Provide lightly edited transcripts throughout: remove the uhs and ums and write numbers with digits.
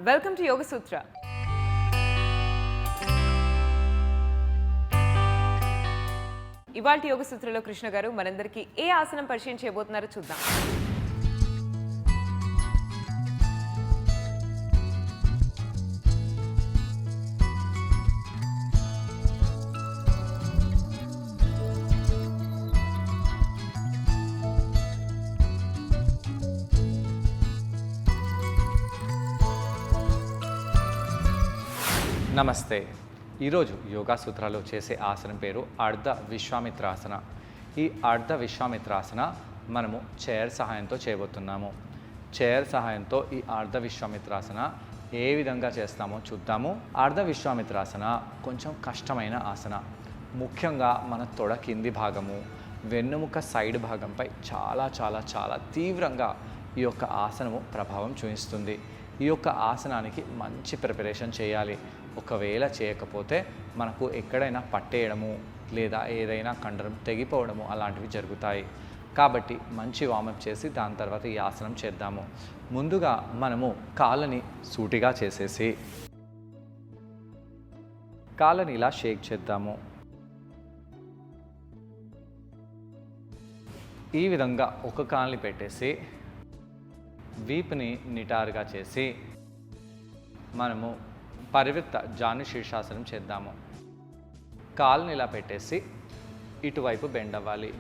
Welcome to యోగ సూత్ర. ఇవాల్టి యోగ సూత్రలో కృష్ణ గారు మనందరికీ ఏ ఆసనం పరిచయం చేయబోతున్నారో చూద్దాం. నమస్తే. ఈరోజు యోగా సూత్రాలు చేసే ఆసనం పేరు అర్ధ విశ్వామిత్రాసన. ఈ అర్ధ విశ్వామిత్రాసన మనము చైర్ సహాయంతో చేయబోతున్నాము. చైర్ సహాయంతో ఈ అర్ధ విశ్వామిత్రాసన ఏ విధంగా చేస్తామో చూద్దాము. అర్ధ విశ్వామిత్రాసన కొంచెం కష్టమైన ఆసన. ముఖ్యంగా మన తొడ కింది భాగము, వెన్నుముక సైడ్ భాగంపై చాలా చాలా చాలా తీవ్రంగా ఈ యొక్క ఆసనము ప్రభావం చూపిస్తుంది. ఈ యొక్క ఆసనానికి మంచి ప్రిపరేషన్ చేయాలి. ఒకవేళ చేయకపోతే మనకు ఎక్కడైనా పట్టేయడము లేదా ఏదైనా కండరం తెగిపోవడము అలాంటివి జరుగుతాయి. కాబట్టి మంచి వార్మప్ చేసి దాని తర్వాత ఈ ఆసనం చేద్దాము. ముందుగా మనము కాళ్ళని సూటిగా చేసేసి కాళ్ళని ఇలా షేక్ చేద్దాము. ఈ విధంగా ఒక కాలుని పెట్టేసి వీపుని నిటారుగా చేసి మనము పరివృత్త జాను శీర్షాసనం చేద్దాము. కాలుని ఇలా పెట్టేసి ఇటువైపు బెండ్ అవ్వాలి.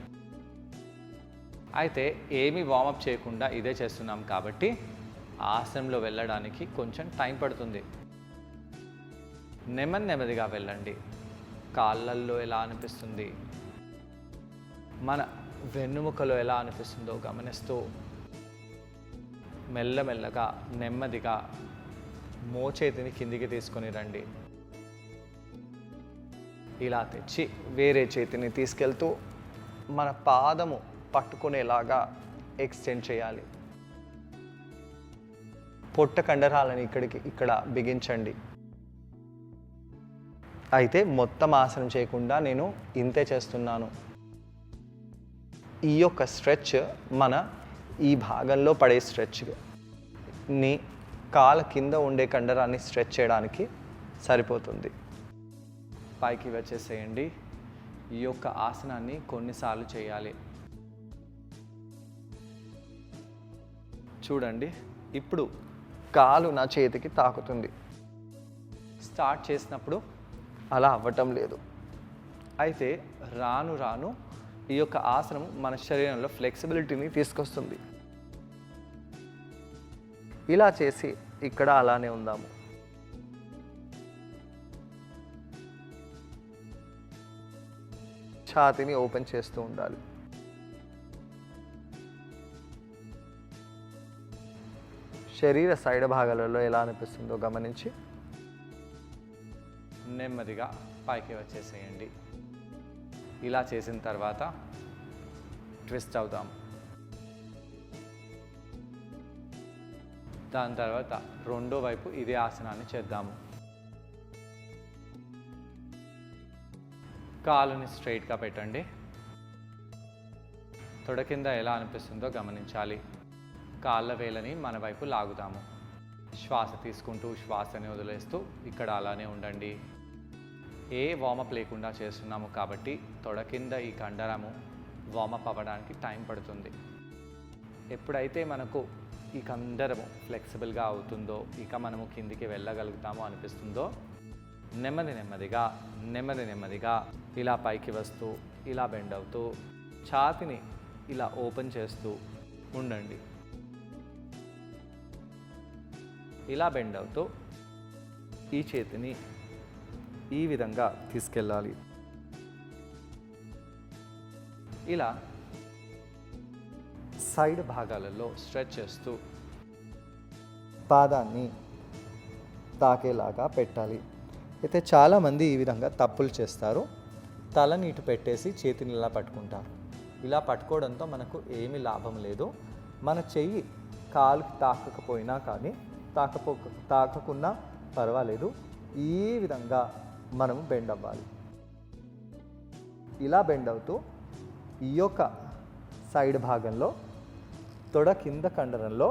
అయితే ఏమీ వార్మప్ చేయకుండా ఇదే చేస్తున్నాం కాబట్టి ఆసనంలో వెళ్ళడానికి కొంచెం టైం పడుతుంది. నెమ్మదిగా వెళ్ళండి. కాళ్ళల్లో ఎలా అనిపిస్తుంది, మన వెన్నుముకలో ఎలా అనిపిస్తుందో గమనిస్తూ మెల్లమెల్లగా నెమ్మదిగా మోచేతిని కిందికి తీసుకొని రండి. ఇలా తెచ్చి వేరే చేతిని తీసుకెళ్తూ మన పాదము పట్టుకునేలాగా ఎక్స్టెండ్ చేయాలి. పొట్ట కండరాలని ఇక్కడ బిగించండి. అయితే మొత్తం ఆసనం చేయకుండా నేను ఇంతే చేస్తున్నాను. ఈ యొక్క స్ట్రెచ్ మన ఈ భాగంలో పడే స్ట్రెచ్ని కాళ్ళ కింద ఉండే కండరాన్ని స్ట్రెచ్ చేయడానికి సరిపోతుంది. పైకి వచ్చేసేయండి. ఈ యొక్క ఆసనాన్ని కొన్నిసార్లు చేయాలి. చూడండి, ఇప్పుడు కాలు నా చేతికి తాకుతుంది. స్టార్ట్ చేసినప్పుడు అలా అవ్వటం లేదు. అయితే రాను రాను ఈ యొక్క ఆసనం మన శరీరంలో ఫ్లెక్సిబిలిటీని తీసుకొస్తుంది. ఇలా చేసి ఇక్కడ అలానే ఉందాము. ఛాతీని ఓపెన్ చేస్తూ ఉండాలి. శరీర సైడ్ భాగాలలో ఎలా అనిపిస్తుందో గమనించి నెమ్మదిగా పైకి వచ్చేసేయండి. ఇలా చేసిన తర్వాత ట్విస్ట్ అవుతాం. దాని తర్వాత రెండో వైపు ఇదే ఆసనాన్ని చేద్దాము. కాలుని స్ట్రైట్గా పెట్టండి. తొడ కింద ఎలా అనిపిస్తుందో గమనించాలి. కాళ్ళ వేలని మన వైపు లాగుతాము. శ్వాస తీసుకుంటూ శ్వాసని వదిలేస్తూ ఇక్కడ అలానే ఉండండి. ఏ వార్మప్ లేకుండా చేస్తున్నాము కాబట్టి తొడ కింద ఈ కండరము వార్మప్ అవ్వడానికి టైం పడుతుంది. ఎప్పుడైతే మనకు ఈ కండరము ఫ్లెక్సిబుల్గా అవుతుందో, ఇక మనము కిందికి వెళ్ళగలుగుతామో అనిపిస్తుందో నెమ్మదిగా ఇలా పైకి వస్తూ ఇలా బెండ్ అవుతూ ఛాతిని ఇలా ఓపెన్ చేస్తూ ఉండండి. ఇలా బెండ్ అవుతూ ఈ చేతిని ఈ విధంగా తీసుకెళ్ళాలి. ఇలా సైడ్ భాగాలలో స్ట్రెచ్ చేస్తూ పాదాన్ని తాకేలాగా పెట్టాలి. అయితే చాలామంది ఈ విధంగా తప్పులు చేస్తారు. తలని ఇటు పెట్టేసి చేతిని ఇలా పట్టుకుంటారు. ఇలా పట్టుకోవడంతో మనకు ఏమీ లాభం లేదు. మన చెయ్యి కాలుకి తాకకపోయినా కానీ తాకకున్నా పర్వాలేదు. ఈ విధంగా మనం బెండ్ అవ్వాలి. ఇలా బెండ్ అవుతూ ఈ యొక్క సైడ్ భాగంలో తొడ కింద కండరంలో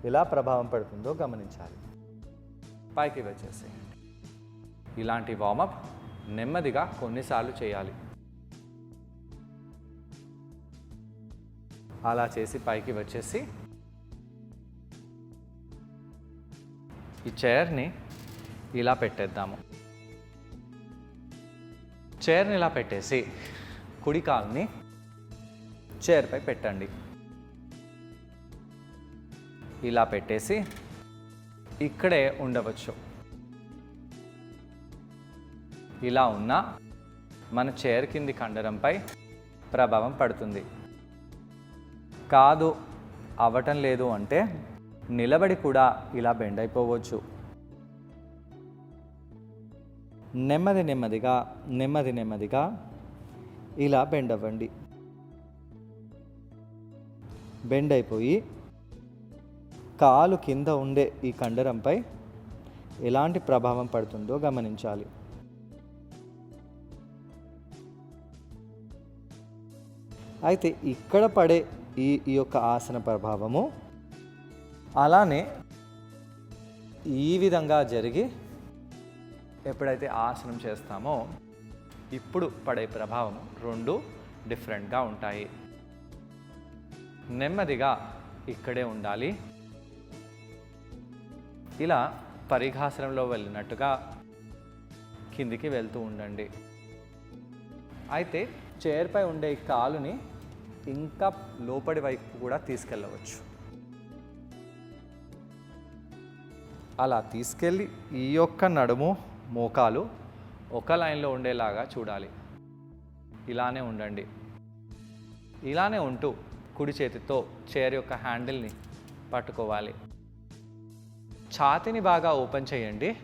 ఎలా ప్రభావం పడుతుందో గమనించాలి. పైకి వచ్చేసేయండి. ఇలాంటి వార్మప్ నెమ్మదిగా కొన్నిసార్లు చేయాలి. అలా చేసి పైకి వచ్చేసి ఈ చైర్ని ఇలా పెట్టేద్దాము. చైర్ని ఇలా పెట్టేసి కుడి కాలుని చైర్పై పెట్టండి. ఇలా పెట్టేసి ఇక్కడే ఉండవచ్చు. ఇలా ఉన్నా మన చైర్ కింది కండరంపై ప్రభావం పడుతుంది. కాదు అవ్వటం లేదు అంటే నిలబడి కూడా ఇలా బెండ్ అయిపోవచ్చు. నెమ్మదిగా ఇలా బెండ్ అవ్వండి. బెండ్ అయిపోయి కాలు కింద ఉండే ఈ కండరంపై ఎలాంటి ప్రభావం పడుతుందో గమనించాలి. అయితే ఇక్కడ పడే ఈ యొక్క ఆసన ప్రభావము అలానే ఈ విధంగా జరిగి ఎప్పుడైతే ఆసనం చేస్తామో ఇప్పుడు పడే ప్రభావం రెండు డిఫరెంట్గా ఉంటాయి. నెమ్మదిగా ఇక్కడే ఉండాలి. ఇలా పరిఘాసనంలో వెళ్ళినట్టుగా కిందికి వెళ్తూ ఉండండి. అయితే చైర్పై ఉండే ఈ కాలుని ఇంకా లోపలి వైపు కూడా తీసుకెళ్ళవచ్చు. అలా తీసుకెళ్ళి ఈ యొక్క నడుము మోకాలు ఒక లైన్లో ఉండేలాగా చూడాలి. ఇలానే ఉండండి. ఇలానే ఉంటూ కుడి చేతితో చైర్ యొక్క హ్యాండిల్ని పట్టుకోవాలి. ఛాతీని బాగా ఓపెన్ చేయండి.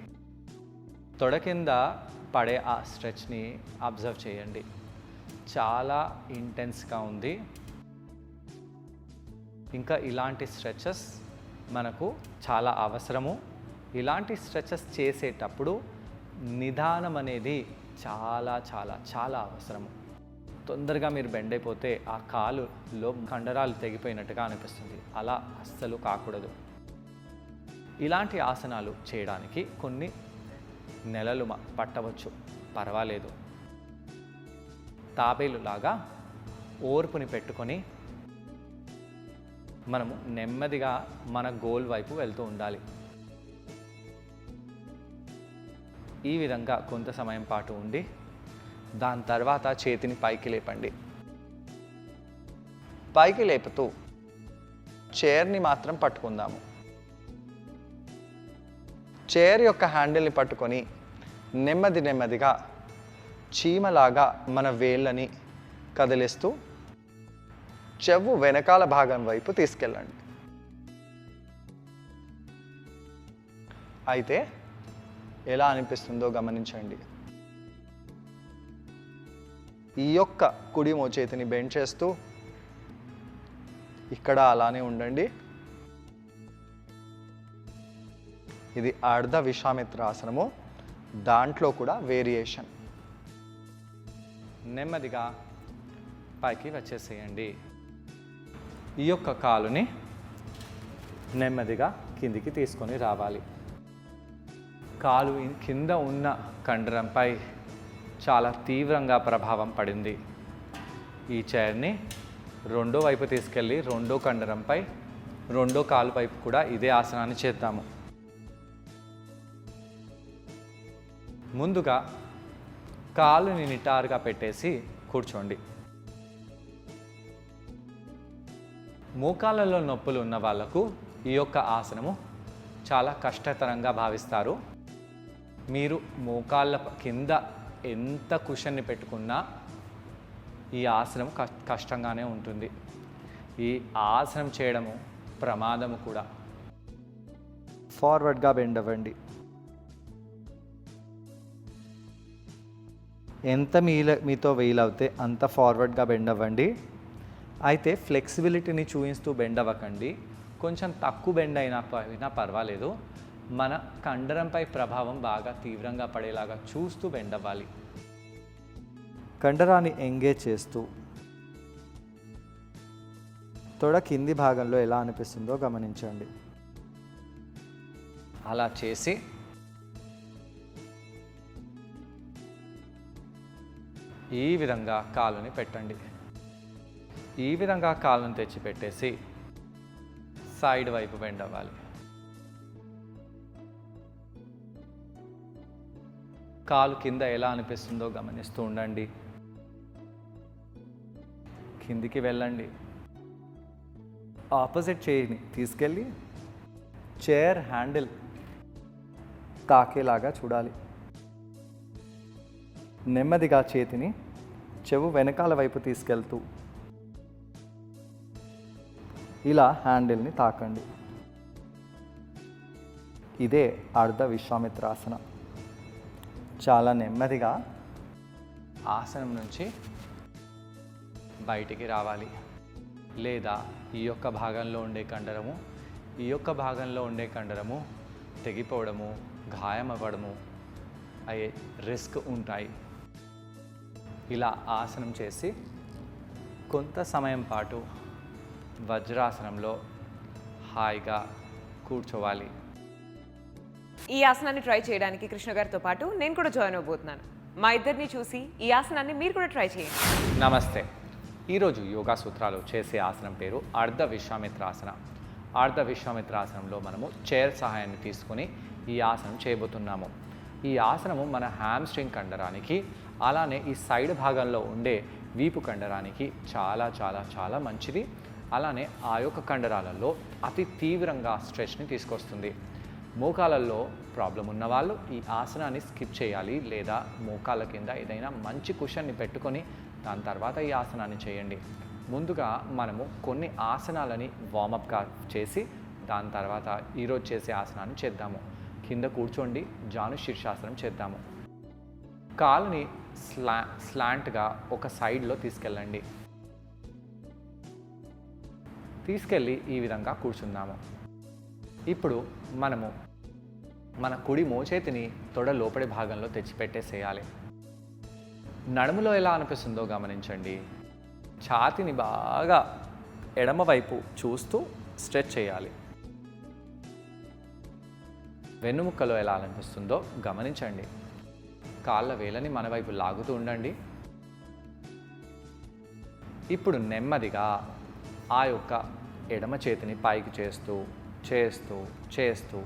తొడ కింద పడే ఆ స్ట్రెచ్ని అబ్జర్వ్ చేయండి. చాలా ఇంటెన్స్గా ఉంది. ఇంకా ఇలాంటి స్ట్రెచెస్ మనకు చాలా అవసరము. ఇలాంటి స్ట్రెచెస్ చేసేటప్పుడు నిదానం అనేది చాలా చాలా చాలా అవసరము. తొందరగా మీరు బెండ్ అయిపోతే ఆ కాలులో కండరాలు తెగిపోయినట్టుగా అనిపిస్తుంది. అలా అస్సలు కాకూడదు. ఇలాంటి ఆసనాలు చేయడానికి కొన్ని నెలలు పట్టవచ్చు, పర్వాలేదు. తాబేలులాగా ఓర్పుని పెట్టుకొని మనము నెమ్మదిగా మన గోల్ వైపు వెళ్తూ ఉండాలి. ఈ విధంగా కొంత సమయం పాటు ఉండి దాని తర్వాత చేతిని పైకి లేపండి. పైకి లేపుతూ చైర్ని మాత్రం పట్టుకుందాము. చైర్ యొక్క హ్యాండిల్ని పట్టుకొని నెమ్మదిగా చీమలాగా మన వేళ్ళని కదిలిస్తూ చెవు వెనకాల భాగం వైపు తీసుకెళ్ళండి. అయితే ఎలా అనిపిస్తుందో గమనించండి. ఈ యొక్క కుడి మోచేతిని బెండ్ చేస్తూ ఇక్కడ అలానే ఉండండి. ఇది అర్ధ విశ్వామిత్రాసనము. దాంట్లో కూడా వేరియేషన్. నెమ్మదిగా పైకి వచ్చేసేయండి. ఈ యొక్క కాలుని నెమ్మదిగా కిందికి తీసుకొని రావాలి. కాలు కింద ఉన్న కండరంపై చాలా తీవ్రంగా ప్రభావం పడింది. ఈ చైర్ని రెండో వైపు తీసుకెళ్ళి రెండో కండరంపై రెండో కాలు వైపు కూడా ఇదే ఆసనాన్ని చేద్దాము. ముందుగా కాలుని నిటారుగా పెట్టేసి కూర్చోండి. మోకాళ్ళలో నొప్పులు ఉన్న వాళ్ళకు ఈ యొక్క ఆసనము చాలా కష్టతరంగా భావిస్తారు. మీరు మోకాళ్ళ కింద ఎంత కుషన్ని పెట్టుకున్నా ఈ ఆసనం కష్టంగానే ఉంటుంది. ఈ ఆసనం చేయడము ప్రమాదము కూడా. ఫార్వర్డ్గా బెండ్ అవ్వండి. ఎంత మీతో వీలవుతే అంత ఫార్వర్డ్గా బెండ్ అవ్వండి. అయితే ఫ్లెక్సిబిలిటీని చూపిస్తూ బెండ్ అవ్వకండి. కొంచెం తక్కువ బెండ్ అయినా పర్వాలేదు. మన కండరంపై ప్రభావం బాగా తీవ్రంగా పడేలాగా చూస్తూ బెండ్ అవ్వాలి. కండరాన్ని ఎంగేజ్ చేస్తూ తొడ కింది భాగంలో ఎలా అనిపిస్తుందో గమనించండి. అలా చేసి ఈ విధంగా కాలుని పెట్టండి. ఈ విధంగా కాలుని తెచ్చి పెట్టేసి సైడ్ వైపు బెండ్ అవ్వాలి. కాలు కింద ఎలా అనిపిస్తుందో గమనిస్తూ ఉండండి. కిందికి వెళ్ళండి. ఆపోజిట్ చేయిని తీసుకెళ్ళి చైర్ హ్యాండిల్ తాకేలాగా చూడాలి. నెమ్మదిగా చేతిని చెవు వెనకాల వైపు తీసుకెళ్తూ ఇలా హ్యాండిల్ని తాకండి. ఇదే అర్ధ విశ్వామిత్రాసన. చాలా నెమ్మదిగా ఆసనం నుంచి బయటికి రావాలి. లేదా ఈ యొక్క భాగంలో ఉండే కండరము ఈ యొక్క భాగంలో ఉండే కండరము తెగిపోవడము, గాయం అవ్వడము అయ్యే రిస్క్ ఉంటాయి. ఇలా ఆసనం చేసి కొంత సమయం పాటు వజ్రాసనంలో హాయిగా కూర్చోవాలి. ఈ ఆసనాన్ని ట్రై చేయడానికి కృష్ణ గారితో పాటు నేను కూడా జాయిన్ అవబోతున్నాను. మా ఇద్దరిని చూసి ఈ ఆసనాన్ని మీరు కూడా ట్రై చేయండి. నమస్తే. ఈరోజు యోగా సూత్రాలు చేసే ఆసనం పేరు అర్ధ విశ్వామిత్రాసన. అర్ధ విశ్వామిత్రాసనంలో మనము చైర్ సహాయాన్ని తీసుకుని ఈ ఆసనం చేయబోతున్నాము. ఈ ఆసనము మన హ్యామ్స్ట్రింగ్ కండరానికి, అలానే ఈ సైడ్ భాగంలో ఉండే వీపు కండరానికి చాలా చాలా చాలా మంచిది. అలానే ఆ యొక్క కండరాలలో అతి తీవ్రంగా స్ట్రెచ్ని తీసుకొస్తుంది. మోకాళ్ళల్లో ప్రాబ్లం ఉన్నవాళ్ళు ఈ ఆసనాన్ని స్కిప్ చేయాలి, లేదా మోకాళ్ళ కింద ఏదైనా మంచి కుషన్ని పెట్టుకొని దాని తర్వాత ఈ ఆసనాన్ని చేయండి. ముందుగా మనము కొన్ని ఆసనాలని వార్మప్గా చేసి దాని తర్వాత ఈరోజు చేసే ఆసనాన్ని చేద్దాము. కింద కూర్చోండి, జాను శీర్షాసనం చేద్దాము. కాలుని స్లాంట్గా ఒక సైడ్లో తీసుకెళ్ళండి. తీసుకెళ్ళి ఈ విధంగా కూర్చుందాము. ఇప్పుడు మనము మన కుడి మోచేతిని తొడ లోపలి భాగంలో తెచ్చిపెట్టేసేయాలి. నడుములో ఎలా అనిపిస్తుందో గమనించండి. ఛాతీని బాగా ఎడమవైపు చూస్తూ స్ట్రెచ్ చేయాలి. వెన్నుముక్కలో ఎలా అనిపిస్తుందో గమనించండి. కాళ్ళ వేలని మన వైపు లాగుతూ ఉండండి. ఇప్పుడు నెమ్మదిగా ఆ యొక్క ఎడమ చేతిని పైకి చేస్తూ చేస్తూ చేస్తూ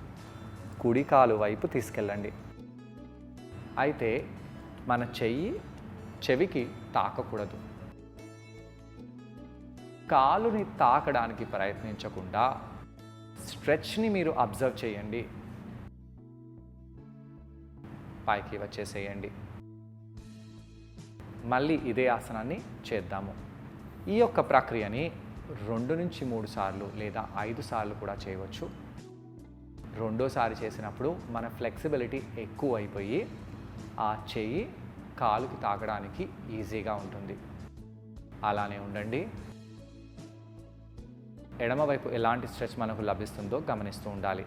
కుడి కాలు వైపు తీసుకెళ్ళండి. అయితే మన చెయ్యి చెవికి తాకకూడదు. కాలుని తాకడానికి ప్రయత్నించకుండా స్ట్రెచ్ని మీరు అబ్జర్వ్ చేయండి. పైకి వచ్చేసేయండి. మళ్ళీ ఇదే ఆసనాన్ని చేద్దాము. ఈ యొక్క ప్రక్రియని 2 నుంచి 3 సార్లు లేదా 5 సార్లు కూడా చేయవచ్చు. రెండోసారి చేసినప్పుడు మన ఫ్లెక్సిబిలిటీ ఎక్కువ అయిపోయి ఆ చెయ్యి కాలుకి తాకడానికి ఈజీగా ఉంటుంది. అలానే ఉండండి. ఎడమవైపు ఎలాంటి స్ట్రెచ్ మనకు లభిస్తుందో గమనిస్తూ ఉండాలి.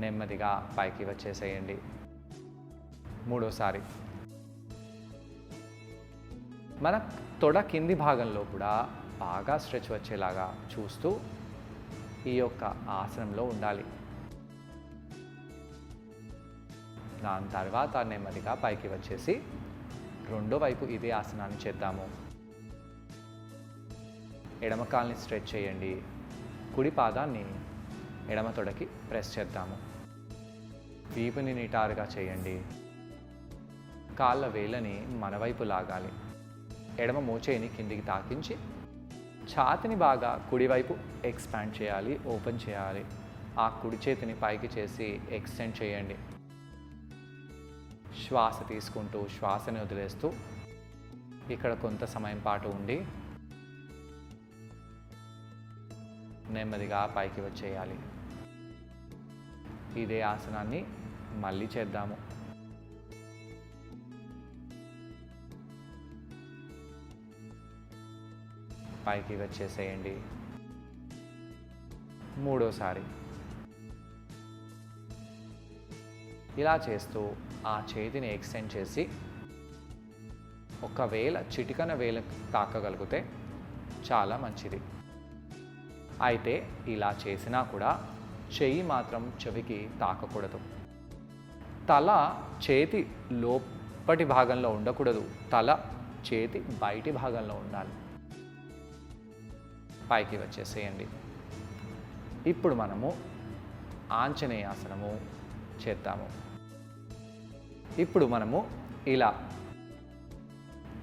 నెమ్మదిగా పైకి వచ్చేసేయండి. మూడోసారి మన తొడ కింది భాగంలో కూడా బాగా స్ట్రెచ్ వచ్చేలాగా చూస్తూ ఈ యొక్క ఆసనంలో ఉండాలి. దాని తర్వాత నెమ్మదిగా పైకి వచ్చేసి రెండో వైపు ఇదే ఆసనాన్ని చేద్దాము. ఎడమ కాల్ని స్ట్రెచ్ చేయండి. కుడి పాదాన్ని ఎడమ తొడకి ప్రెస్ చేద్దాము. వీపుని నిటారుగా చేయండి. కాళ్ళ వేళ్ళని మన వైపు లాగాలి. ఎడమ మోచేయిని కిందికి తాకించి ఛాతిని బాగా కుడివైపు ఎక్స్పాండ్ చేయాలి, ఓపెన్ చేయాలి. ఆ కుడి చేతిని పైకి చేసి ఎక్స్టెండ్ చేయండి. శ్వాస తీసుకుంటూ శ్వాసని వదిలేస్తూ ఇక్కడ కొంత సమయం పాటు ఉండి నెమ్మదిగా పైకి వచ్చేయాలి. ఇదే ఆసనాన్ని మళ్ళీ చేద్దాము. పైకి వచ్చేసేయండి. మూడోసారి ఇలా చేస్తూ ఆ చేతిని ఎక్స్టెండ్ చేసి ఒకవేళ చిటికన వేలు తాకగలిగితే చాలా మంచిది. అయితే ఇలా చేసినా కూడా చెయ్యి మాత్రం చెవికి తాకకూడదు. తల చేతి ఇప్పటి భాగంలో ఉండకూడదు, తల చేతి బయటి భాగంలో ఉండాలి. పైకి వచ్చేసేయండి. ఇప్పుడు మనము ఆంజనేయాసనము చేద్దాము. ఇప్పుడు మనము ఇలా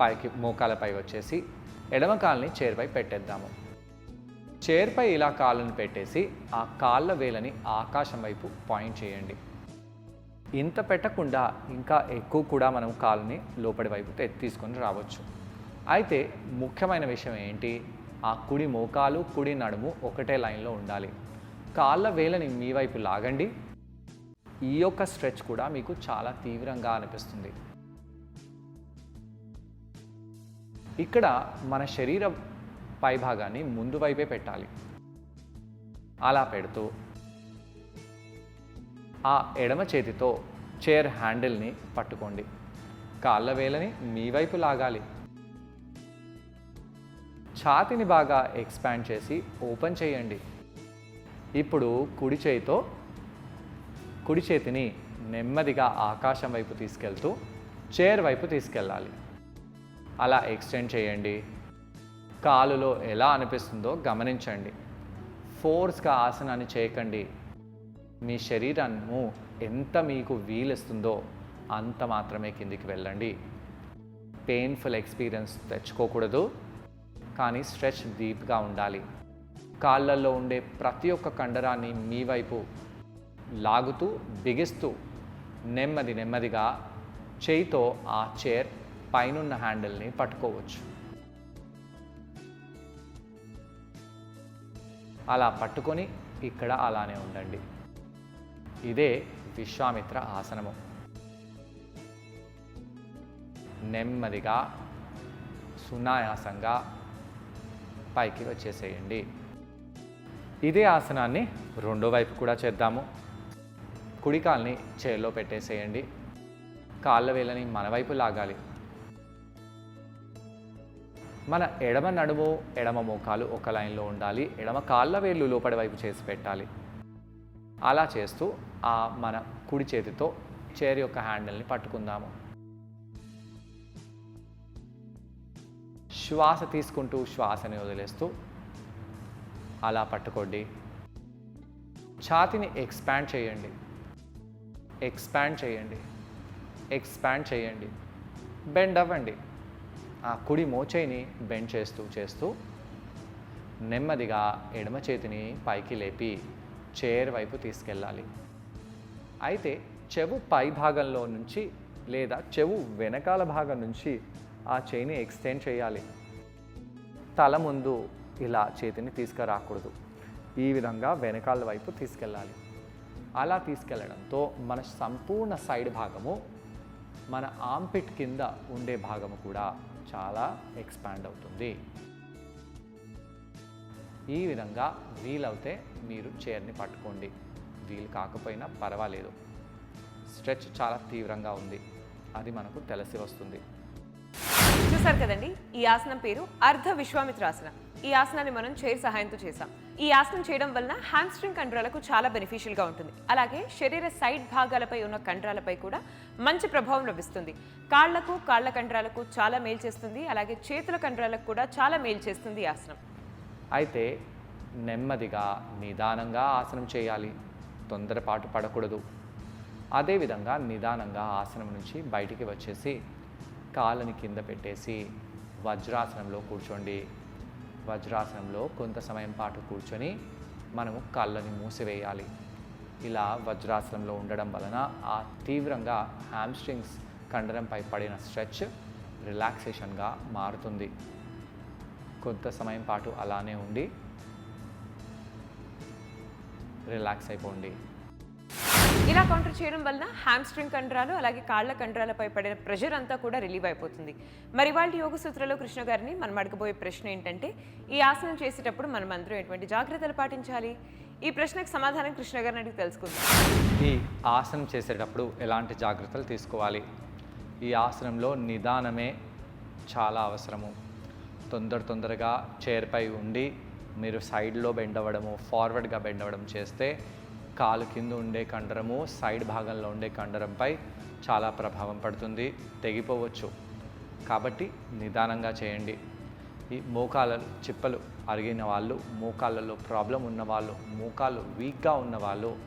పైకి మోకాలపై వచ్చేసి ఎడమ కాలుని చైర్పై పెట్టేద్దాము. చైర్పై ఇలా కాళ్ళను పెట్టేసి ఆ కాళ్ళ వేలని ఆకాశం వైపు పాయింట్ చేయండి. ఇంత పెట్టకుండా ఇంకా ఎక్కువ కూడా మనం కాలుని లోపలి వైపు తీసుకొని రావచ్చు. అయితే ముఖ్యమైన విషయం ఏంటి, ఆ కుడి మోకాలు కుడి నడుము ఒకటే లైన్లో ఉండాలి. కాళ్ళ వేలని మీ వైపు లాగండి. ఈ యొక్క స్ట్రెచ్ కూడా మీకు చాలా తీవ్రంగా అనిపిస్తుంది. ఇక్కడ మన శరీర పైభాగాన్ని ముందు వైపే పెట్టాలి. అలా పెడుతూ ఆ ఎడమ చేతితో చైర్ హ్యాండిల్ని పట్టుకోండి. కాళ్ళ వేలని మీ వైపు లాగాలి. ఛాతీని బాగా ఎక్స్పాండ్ చేసి ఓపెన్ చేయండి. ఇప్పుడు కుడి చేతిని నెమ్మదిగా ఆకాశం వైపు తీసుకెళ్తూ చైర్ వైపు తీసుకెళ్ళాలి. అలా ఎక్స్టెండ్ చేయండి. కాలులో ఎలా అనిపిస్తుందో గమనించండి. ఫోర్స్గా ఆసనాన్ని చేయకండి. మీ శరీరాన్ని ఎంత మీకు వీలిస్తుందో అంత మాత్రమే కిందికి వెళ్ళండి. పెయిన్ఫుల్ ఎక్స్పీరియన్స్ తెచ్చుకోకూడదు, కానీ స్ట్రెచ్ డీప్గా ఉండాలి. కాళ్ళల్లో ఉండే ప్రతి ఒక్క కండరాన్ని మీ వైపు లాగుతూ బిగిస్తూ నెమ్మదిగా చేయితో ఆ చైర్ పైనున్న హ్యాండిల్ని పట్టుకోవచ్చు. అలా పట్టుకొని ఇక్కడ అలానే ఉండండి. ఇదే విశ్వామిత్ర ఆసనము. నెమ్మదిగా సునాయాసంగా పైకి వచ్చేసేయండి. ఇదే ఆసనాన్ని రెండో వైపు కూడా చేద్దాము. కుడి కాల్ని చైర్లో పెట్టేసేయండి. కాళ్ళ వేలని మన వైపు లాగాలి. మన ఎడమ నడుము ఎడమ మోకాలు ఒక లైన్లో ఉండాలి. ఎడమ కాళ్ళ వేళ్ళు లోపలి వైపు చేసి పెట్టాలి. అలా చేస్తూ మన కుడి చేతితో చైర్ యొక్క హ్యాండిల్ని పట్టుకుందాము. శ్వాస తీసుకుంటూ శ్వాసని వదిలేస్తూ అలా పట్టుకోండి. ఛాతీని ఎక్స్పాండ్ చేయండి. ఎక్స్పాండ్ చేయండి. బెండ్ అవ్వండి. ఆ కుడి మోచేయిని బెండ్ చేస్తూ నెమ్మదిగా ఎడమ చేతిని పైకి లేపి చైర్ వైపు తీసుకెళ్ళాలి. అయితే చెవు పై భాగంలో నుంచి లేదా చెవు వెనకాల భాగం నుంచి ఆ చేయిని ఎక్స్టెండ్ చేయాలి. తల ముందు ఇలా చేతిని తీసుకురాకూడదు. ఈ విధంగా వెనకాల వైపు తీసుకెళ్ళాలి. అలా తీసుకెళ్ళడంతో మన సంపూర్ణ సైడ్ భాగము, మన ఆంపిట్ కింద ఉండే భాగము కూడా చాలా ఎక్స్పాండ్ అవుతుంది. ఈ విధంగా వీలవుతే మీరు చైర్ని పట్టుకోండి. వీలు కాకపోయినా పర్వాలేదు. స్ట్రెచ్ చాలా తీవ్రంగా ఉంది, అది మనకు తెలిసి వస్తుంది. చూసారు కదండి, ఈ ఆసనం పేరు అర్ధ విశ్వామిత్రాసనం. ఈ ఆసనాన్ని మనం చైర్ సహాయంతో చేసాం. ఈ ఆసనం చేయడం వలన హ్యామ్స్ట్రింగ్ కండరాలకు చాలా బెనిఫిషియల్గా ఉంటుంది. అలాగే శరీర సైడ్ భాగాలపై ఉన్న కండరాలపై కూడా మంచి ప్రభావం లభిస్తుంది. కాళ్లకు కాళ్ల కండరాలకు చాలా మేలు చేస్తుంది. అలాగే చేతుల కండరాలకు కూడా చాలా మేలు చేస్తుంది ఈ ఆసనం. అయితే నెమ్మదిగా నిదానంగా ఆసనం చేయాలి. తొందరపాటు పడకూడదు. అదేవిధంగా నిదానంగా ఆసనం నుంచి బయటికి వచ్చేసి కాళ్ళని కింద పెట్టేసి వజ్రాసనంలో కూర్చోండి. వజ్రాసనంలో కొంత సమయం పాటు కూర్చొని మనము కళ్ళని మూసివేయాలి. ఇలా వజ్రాసనంలో ఉండడం వలన ఆ తీవ్రంగా హ్యామ్స్ట్రింగ్స్ కండరంపై పడిన స్ట్రెచ్ రిలాక్సేషన్గా మారుతుంది. కొంత సమయం పాటు అలానే ఉండి రిలాక్స్ అయిపోండి. ఇలా కౌంటర్ చేయడం వలన హ్యామ్స్ట్రింగ్ కండరాలు అలాగే కాళ్ల కండరాలపై పడిన ప్రెషర్ అంతా కూడా రిలీవ్ అయిపోతుంది. మరి వాళ్ళ యోగ సూత్రాల్లో కృష్ణ గారిని మనం అడగబోయే ప్రశ్న ఏంటంటే, ఈ ఆసనం చేసేటప్పుడు మనం అందరం ఎటువంటి జాగ్రత్తలు పాటించాలి? ఈ ప్రశ్నకు సమాధానం కృష్ణ గారిని అడిగి తెలుసుకుందాం. ఈ ఆసనం చేసేటప్పుడు ఎలాంటి జాగ్రత్తలు తీసుకోవాలి? ఈ ఆసనంలో నిదానమే చాలా అవసరము. తొందరగా చైర్పై ఉండి మీరు సైడ్లో బెండ్ అవ్వడము, ఫార్వర్డ్గా బెండ్ అవ్వడం చేస్తే కాలు కింద ఉండే కండరము సైడ్ భాగంలో ఉండే కండరంపై చాలా ప్రభావం పడుతుంది, తెగిపోవచ్చు. కాబట్టి నిదానంగా చేయండి. ఈ మోకాళ్ళ చిప్పలు అరిగిన వాళ్ళు, మోకాళ్ళలో ప్రాబ్లం ఉన్నవాళ్ళు, మోకాళ్ళు వీక్గా ఉన్నవాళ్ళు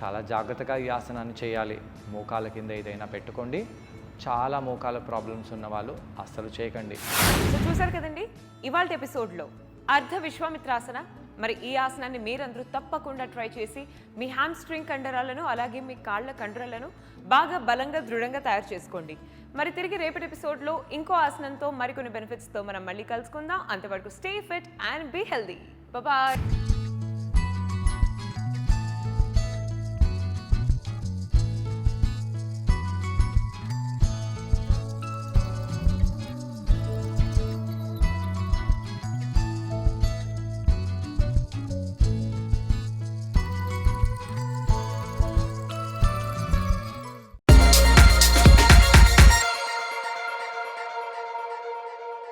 చాలా జాగ్రత్తగా ఈ ఆసనాన్ని చేయాలి. మోకాళ్ళ కింద ఏదైనా పెట్టుకోండి. చాలా మోకాళ్ళ ప్రాబ్లమ్స్ ఉన్న వాళ్ళు అస్సలు చేయకండి. సో చూసారు కదండి ఇవాళ ఎపిసోడ్లో అర్ధ విశ్వామిత్రాసన. మరి ఈ ఆసనాన్ని మీరందరూ తప్పకుండా ట్రై చేసి మీ హ్యామ్స్ట్రింగ్ కండరాలను అలాగే మీ కాళ్ళ కండరాలను బాగా బలంగా దృఢంగా తయారు చేసుకోండి. మరి తిరిగి రేపటి ఎపిసోడ్లో ఇంకో ఆసనంతో మరికొన్ని బెనిఫిట్స్తో మనం మళ్ళీ కలుసుకుందాం. అంతవరకు stay fit and be healthy. Bye.